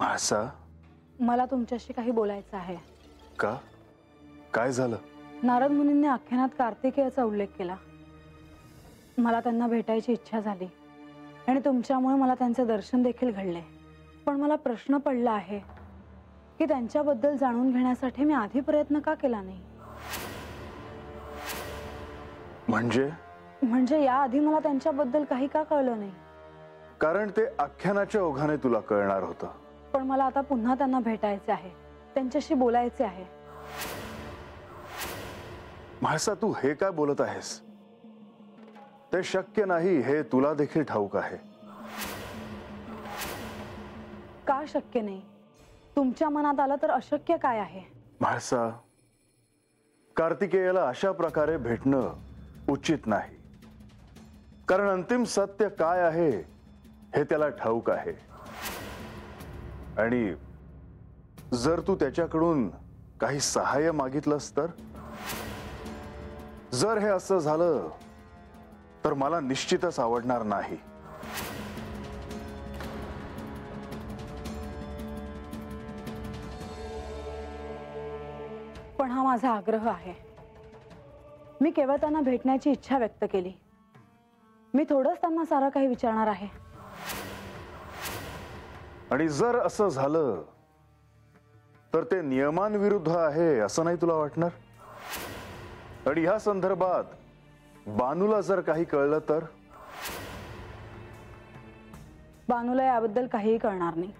मासा, मला तुमच्याशी काही बोलायचं आहे. का? काय झालं? नारद मुनींनी आख्यानात कार्तिकेयाचा उल्लेख केला. मला त्यांना भेटायची इच्छा झाली आणि तुमच्यामुळे मला त्यांचे दर्शन देखील घडले. पण मला प्रश्न पडला आहे की त्यांच्याबद्दल जाणून घेण्यासाठी मी आधी प्रयत्न का केला नाही? म्हणजे याआधी मला त्यांच्याबद्दल काही का कळलं नाही? कारण ते आख्यानाच्या ओघाने तुला कळणार होतं. पण मला आता पुन्हा त्यांना भेटायचे आहे, त्यांच्याशी बोलायचे आहे. म्हाळसा, तू हे काय बोलत आहेस? ते शक्य नाही हे तुला देखील ठाऊक आहे. का शक्य नाही? तुमच्या मनात आलं तर अशक्य काय आहे? म्हाळसा, कार्तिकेयाला अशा प्रकारे भेटणं उचित नाही. कारण अंतिम सत्य काय आहे हे त्याला ठाऊक आहे. आणि जर तू त्याच्याकडून काही सहाय्य मागितलंस तर? जर हे असं झालं तर मला निश्चितच आवडणार नाही. पण हा माझा आग्रह आहे. मी केवळ त्यांना भेटण्याची इच्छा व्यक्त केली. मी थोडंच त्यांना सारं काही विचारणार आहे. आणि जर असं झालं तर ते नियमांविरुद्ध आहे असं नाही तुला वाटणार? आणि ह्या संदर्भात बानूला जर काही कळलं तर? बानूला याबद्दल काहीही कळणार नाही.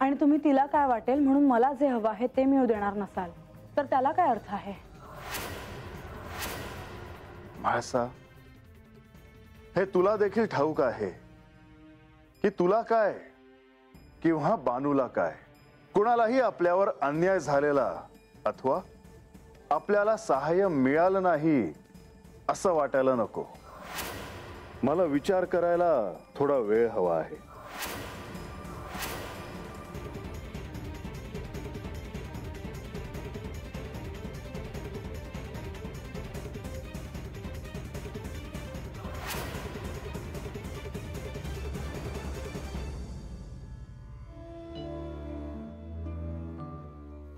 आणि तुम्ही तिला काय वाटेल म्हणून मला जे हवं आहे ते मिळू देणार नसाल तर त्याला काय अर्थ आहे? म्हाळसा, हे तुला देखील ठाऊक आहे की तुला काय किंवा बानूला काय, कुणालाही आपल्यावर अन्याय झालेला अथवा आपल्याला सहाय्य मिळालं नाही असं वाटायला नको. मला विचार करायला थोडा वेळ हवा आहे.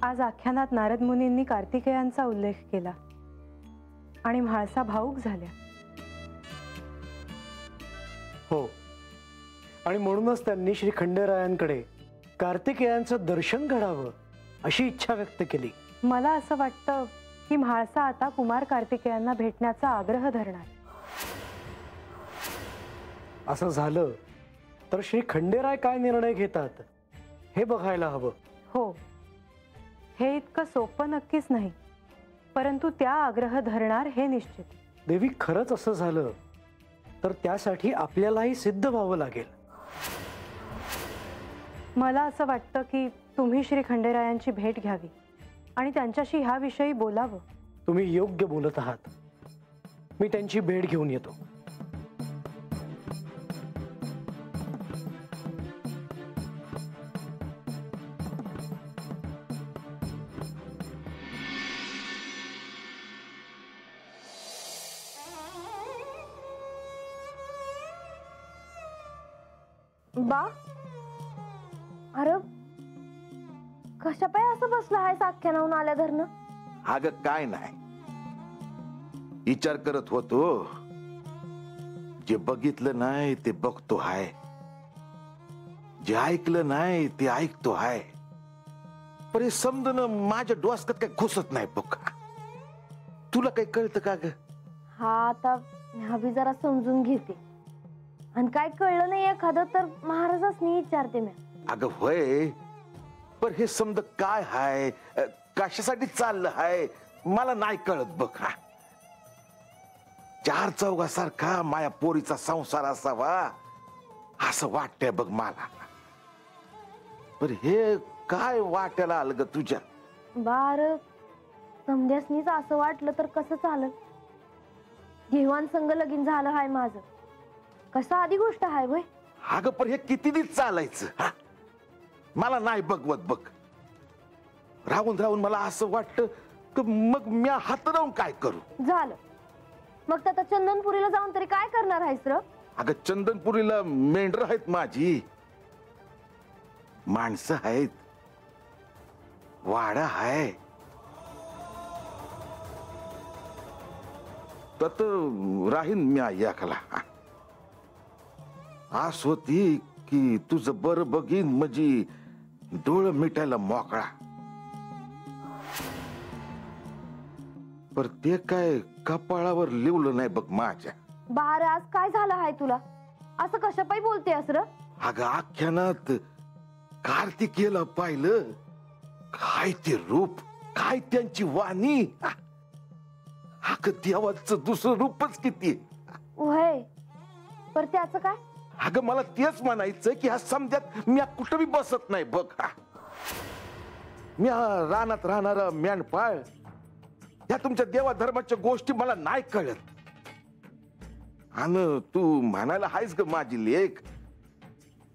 आज आख्यानात नारद मुनींनी कार्तिकेयांचा उल्लेख केला आणि म्हाळसा भावुक झाल्या. हो, आणि म्हणूनच त्यांनी श्री खंडेरायांकडे कार्तिकेयांचं दर्शन घडावं अशी इच्छा व्यक्त केली. मला असं वाटतं की म्हाळसा आता कुमार कार्तिकेयांना भेटण्याचा आग्रह धरणार. असं झालं तर श्री खंडेराय काय निर्णय घेतात हे बघायला हवं. हो, हे इतकं सोपं नक्कीच नाही, परंतु त्या आग्रह धरणार हे निश्चित. देवी, खरंच असं झालं तर त्यासाठी आपल्यालाही सिद्ध व्हावं लागेल. मला असं वाटतं की तुम्ही श्री खंडेरायांची भेट घ्यावी आणि त्यांच्याशी ह्या विषयी बोलावं. तुम्ही योग्य बोलत आहात. मी त्यांची भेट घेऊन येतो. बा, अरे कशा पाय असं बसला आहे आख्यानाहून आल्या धरणं? अगं काय नाही, विचार करत होतो. जे बघितलं नाही ते बघतो हाय, जे ऐकलं नाही ते ऐकतो हाय. पण हे समजणं माझ्या डोसक्यात काही घुसत नाही बघ. तुला काही कळतं का ग? हा, आता ह्या जरा समजून घेते. आणि काय कळलं नाही एखादं तर महाराजांनी विचारते मी. अगं होय, पण हे समज काय हाय, कशासाठी चाललं हाय मला नाही कळत बघ. हा, चार चौघासारखा माया पोरीचा संसार असावा असं वाटतंय बघ मला. पण हे काय वाटायला आलं ग तुझ्या? बार समध्यासनीच असं वाटलं तर कसं चाललं? घेवान संग लगीन झालं हाय माझं, कसं आधी गोष्ट हाय वय. अगं पण हे किती दिवस चालायचं? मला नाही बघवत बघ. राहून राहून मला असं वाटतं की मग मी हात राहून काय करू? झालं मग आता चंदनपुरीला जाऊन तरी काय करणार आहेस र? अगं चंदनपुरीला मेंढर आहेत माझी, माणसं आहेत, वाडा आहे. तत राहीन म्या याकला. आस होती की तुझं बरं बघीन म्हणजे डोळं मिटायला मोकळा. पर ते काय कपाळावर लिवलं नाही बघ माझ्या. बाहेर आज काय झालं आहे तुला? असं कशापायी बोलतेस र? अगं आख्यानात कार्तिकेयला पाहिलं, काय ते रूप, काय त्यांची वाणी. अगं देवाचं दुसरं रूपच किती. वय पर त्याचं काय? अगं मला तेच म्हणायचं की ह्या समजात मी कुठं बी बसत नाही बघ. मी रानात राहणारा मेंढपाळ, या तुमच्या देवा धर्माच्या गोष्टी मला नाही कळत. आणि तू म्हणायला हायस ग माझी लेख,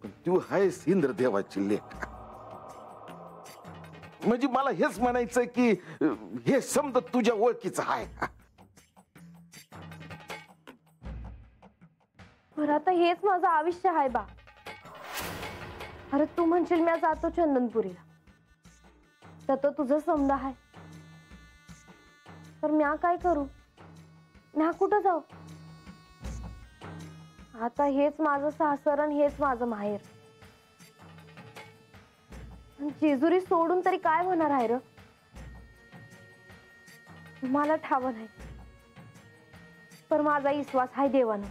पण तू हायस इंद्रदेवाची लेख. म्हणजे मला हेच म्हणायचं की हे समज तुझ्या ओळखीचं आहे. बरं आता हेच माझं आयुष्य आहे बा. अरे तू म्हणशील मी जातो चंदनपुरीला, तर तुझं समजा आहे, तर म्या काय करू? म्या कुठं जाऊ? आता हेच माझं सासर आणि हेच माझं माहेर. जेजुरी सोडून तरी काय होणार आहे र? मला ठाव नाही, पण माझा विश्वास आहे देवानं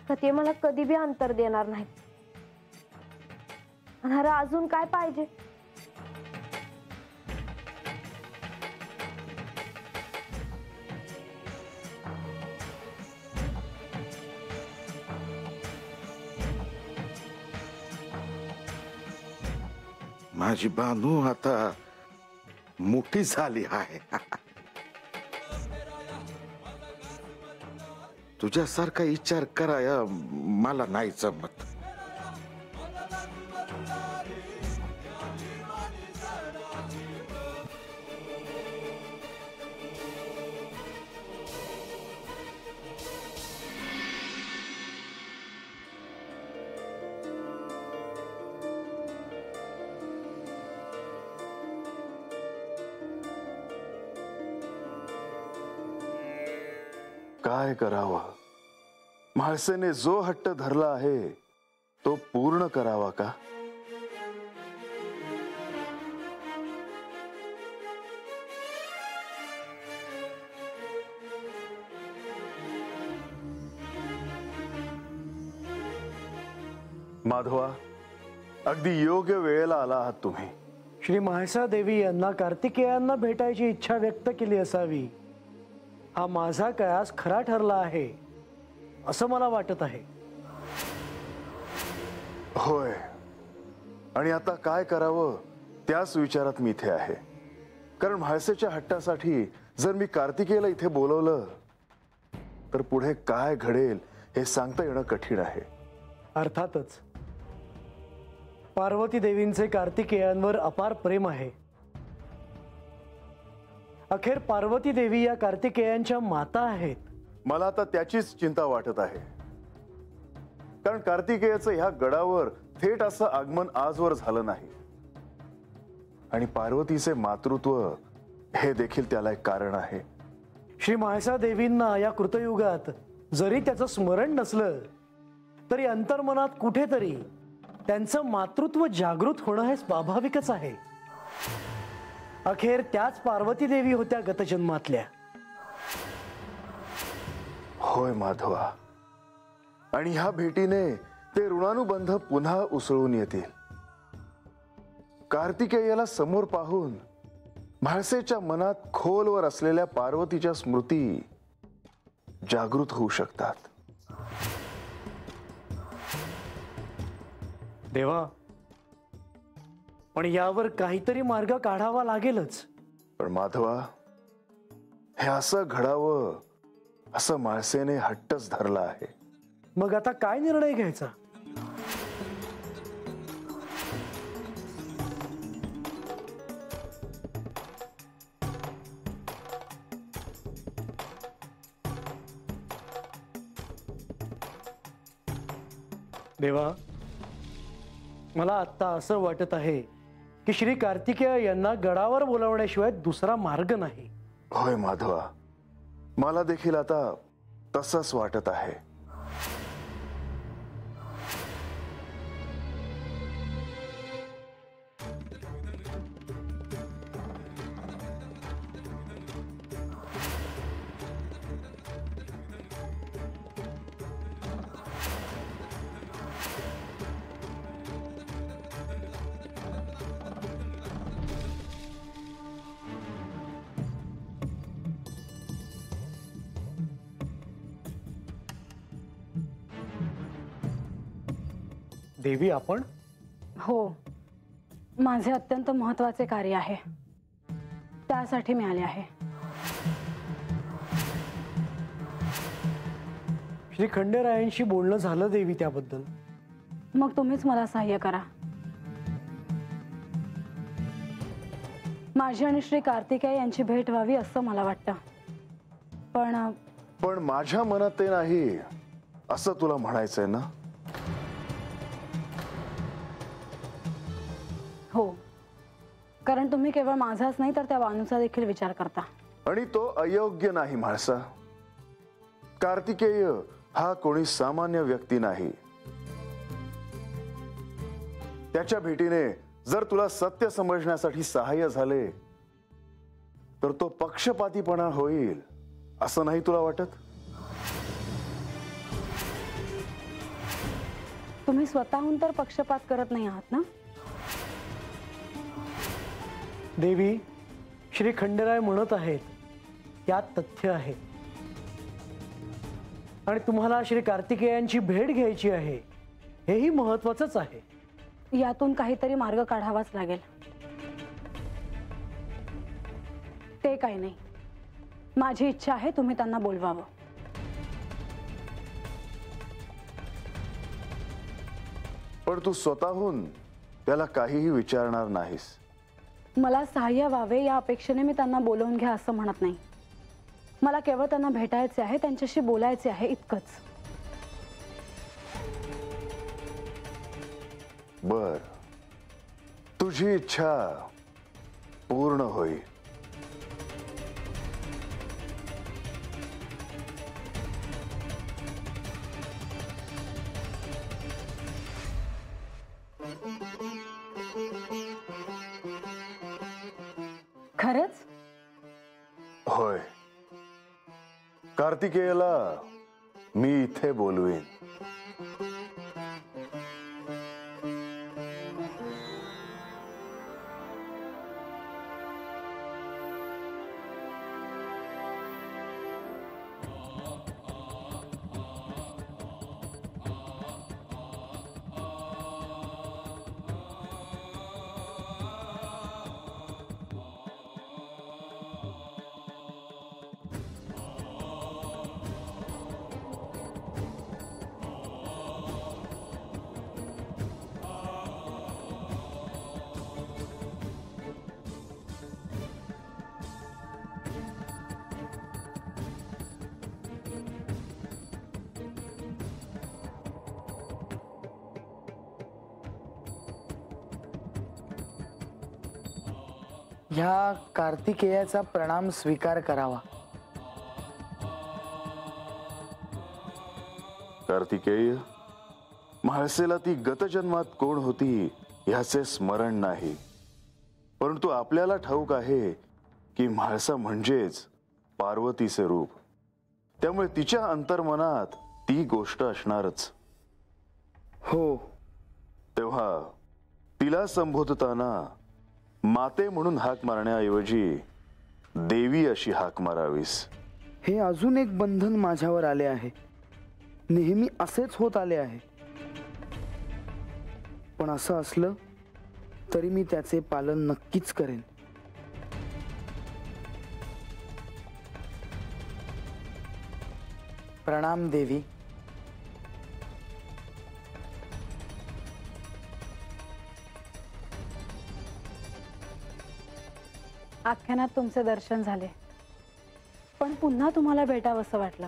का ते मला कधी बी अंतर देणार नाही. आणि अरे अजून काय पाहिजे? माझी बानू आता मोठी झाली आहे. तुझ्यासारखा विचार कराया मला नाही जमत. काय करावं? म्हाळसेने जो हट्ट धरला आहे तो पूर्ण करावा का? माधवा, अगदी योग्य वेळेला आला आहात तुम्ही. श्री म्हाळसा देवी यांना कार्तिकेयांना भेटायची इच्छा व्यक्त केली असावी, हा माझा कयास खरा ठरला आहे असं मला वाटत आहे. होय, आणि आता काय करावं त्याच विचारात मी इथे आहे. कारण म्हाळसेच्या हट्टासाठी जर मी कार्तिकेयला इथे बोलवलं तर पुढे काय घडेल हे सांगता येणं कठीण आहे. अर्थातच पार्वती देवींचे कार्तिकेयांवर अपार प्रेम आहे. अखेर पार्वती देवी या कार्तिकेयांच्या माता आहेत. मला आता त्याचीच चिंता वाटत आहे. कारण कार्तिकेयाचं ह्या गडावर थेट असं आगमन आजवर झालं नाही, आणि पार्वतीचे मातृत्व हे देखील त्याला एक कारण आहे. श्री म्हाळसा देवींना या कृतयुगात जरी त्याचं स्मरण नसलं तरी अंतर्मनात कुठेतरी त्यांचं मातृत्व जागृत होणं हे स्वाभाविकच आहे. अखेर त्याच पार्वती देवी होत्या गतजन्मातल्या. होय माधवा, आणि ह्या भेटीने ते ऋणानुबंध पुन्हा उसळून येतील. कार्तिकेयाला समोर पाहून म्हाळसेच्या मनात खोलवर असलेल्या पार्वतीच्या स्मृती जागृत होऊ शकतात. देवा, पण यावर काहीतरी मार्ग काढावा लागेलच. पण माधवा, हे असं घडावं असं म्हाळसेने हट्टच धरला आहे. मग आता काय निर्णय घ्यायचा? देवा, मला आत्ता असं वाटत आहे की श्री कार्तिकेय यांना गडावर बोलावण्याशिवाय दुसरा मार्ग नाही. होय माधवा, मला देखील आता तसंच वाटत आहे. देवी, आपण हो, माझे अत्यंत महत्वाचे कार्य आहे, त्यासाठी मी आले आहे. श्री खंडेरायांशी बोलणं झालं देवी त्याबद्दल. मग तुम्हीच मला सहाय्य करा. माझी आणि श्री कार्तिकेय यांची भेट व्हावी असं मला वाटतं. पण माझ्या मनात ते नाही असं तुला म्हणायचंय ना? हो, कारण तुम्ही केवळ माझाच नाही तर त्या वानूचा देखील विचार करता. आणि तो अयोग्य नाही म्हाळसा. कार्तिकेय हा कोणी सामान्य व्यक्ती नाही. त्याच्या भेटीने जर तुला सत्य समजण्यासाठी सहाय्य झाले तर तो पक्षपातीपणा होईल असं नाही तुला वाटत? तुम्ही स्वतःहून तर पक्षपात करत नाही आहात ना? देवी, श्री खंडेराय म्हणत आहेत यात तथ्य आहे. आणि तुम्हाला श्री कार्तिकेयांची भेट घ्यायची आहे हेही महत्वाचंच आहे. यातून काहीतरी मार्ग काढावाच लागेल. ते काही नाही, माझी इच्छा आहे तुम्ही त्यांना बोलवावं. पण तू स्वतःहून त्याला काहीही विचारणार नाहीस. मला सहाय्य व्हावे या अपेक्षेने मी त्यांना बोलवून घ्या असं म्हणत नाही. मला केवळ त्यांना भेटायचे आहे, त्यांच्याशी बोलायचे आहे, इतकंच. बर, तुझी इच्छा पूर्ण होईल. खरंच? होय, कार्तिकेयला मी इथे बोलवीन. ह्या कार्तिकेयाचा प्रणाम स्वीकार करावा. कार्तिकेय, म्हाळसेला ती गतजन्मात कोण होती ह्याचे स्मरण नाही, परंतु आपल्याला ठाऊक आहे की म्हाळसा म्हणजेच पार्वतीचे रूप. त्यामुळे तिच्या अंतर्मनात ती गोष्ट असणारच. हो, तेव्हा तिला संबोधताना माते म्हणून हाक मारण्याऐवजी देवी अशी हाक मारावीस. हे अजून एक बंधन माझ्यावर आले आहे. नेहमी असेच होत आले आहे. पण असं असलं तरी मी त्याचे पालन नक्कीच करेन. प्रणाम देवी. आख्यानात तुमचे दर्शन झाले, पण पुन्हा तुम्हाला भेटावं असं वाटलं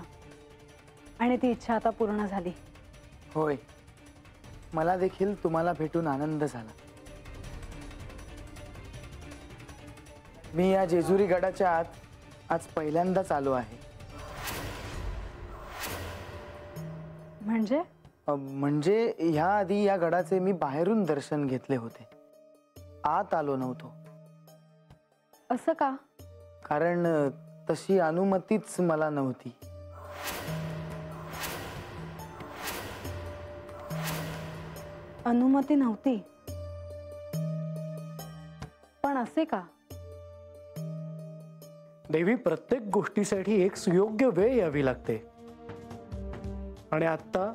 आणि ती इच्छा आता पूर्ण झाली. होय, मला देखील तुम्हाला भेटून आनंद झाला. मी या जेजुरी गडाच्या आत आज पहिल्यांदाच आलो आहे. म्हणजे ह्या आधी या गडाचे मी बाहेरून दर्शन घेतले होते, आत आलो नव्हतो. असं का? कारण तशी अनुमतीच मला नव्हती. अनुमती नव्हती? पण असे का? देवी, प्रत्येक गोष्टीसाठी एक सुयोग्य वेळ यावी लागते आणि आता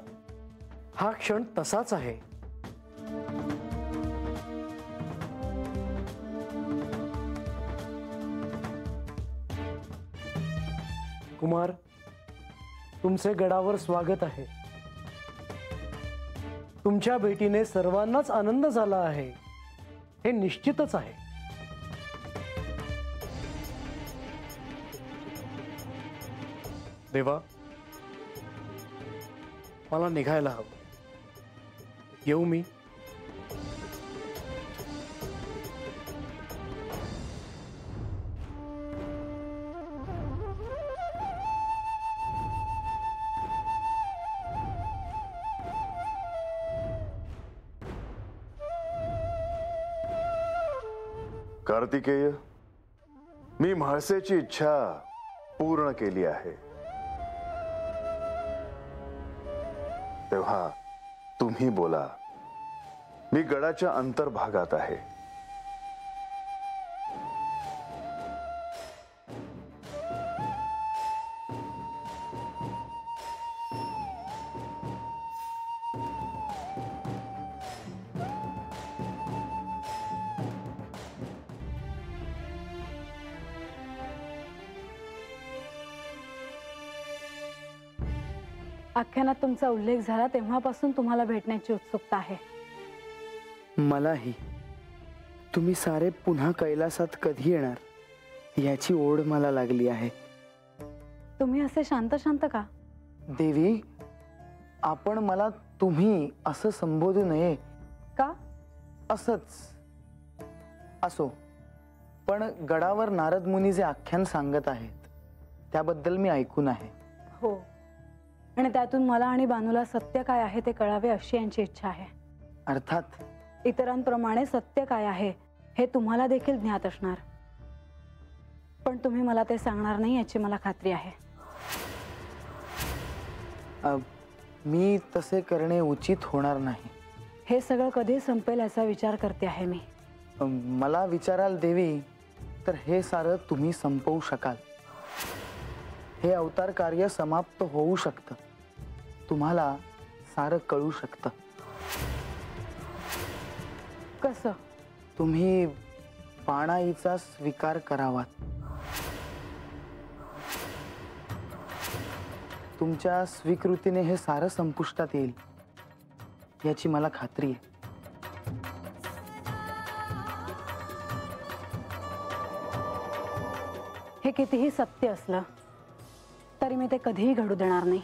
हा क्षण तसाच आहे. कुमार, तुमचे गडावर स्वागत आहे. तुमच्या भेटीने सर्वांनाच आनंद झाला आहे हे निश्चितच आहे. देवा, मला निघायला हवं. येऊ मी? कार्तिकेय, मी म्हाळसेची इच्छा पूर्ण केली आहे. तेव्हा तुम्ही बोला. मी गडाच्या अंतर्भागात आहे. आख्यानात तुमचा उल्लेख झाला तेव्हापासून तुम्हाला भेटण्याची उत्सुकता आहे. मलाही. तुम्ही सारे पुन्हा कैलासात कधी येणार याची ओढ मला लागली आहे. तुम्ही असे शांत शांत का? देवी, आपण मला तुम्ही असं संबोधू नये. का? असंच. असो, पण गडावर नारद मुनी जे आख्यान सांगत आहेत त्याबद्दल मी ऐकून आहे. हो, आणि त्यातून मला आणि बानूला सत्य काय आहे ते कळावे अशी यांची इच्छा आहे. अर्थात इतरांप्रमाणे सत्य काय आहे हे तुम्हाला देखील ज्ञात असणार, पण तुम्ही मला ते सांगणार नाही याची मला खात्री आहे. मी तसे करणे उचित होणार नाही. हे सगळं कधी संपेल याचा विचार करते आहे मी. मला विचाराल देवी तर हे सारं तुम्ही संपवू शकाल. हे अवतार कार्य समाप्त होऊ शकतं. तुम्हाला सारं कळू शकतं. कसं? तुम्ही पाणाईचा स्वीकार करावात. तुमच्या स्वीकृतीने हे सारं संपुष्टात येईल याची मला खात्री आहे. हे कितीही सत्य असलं तरी मी ते कधीही घडू देणार नाही.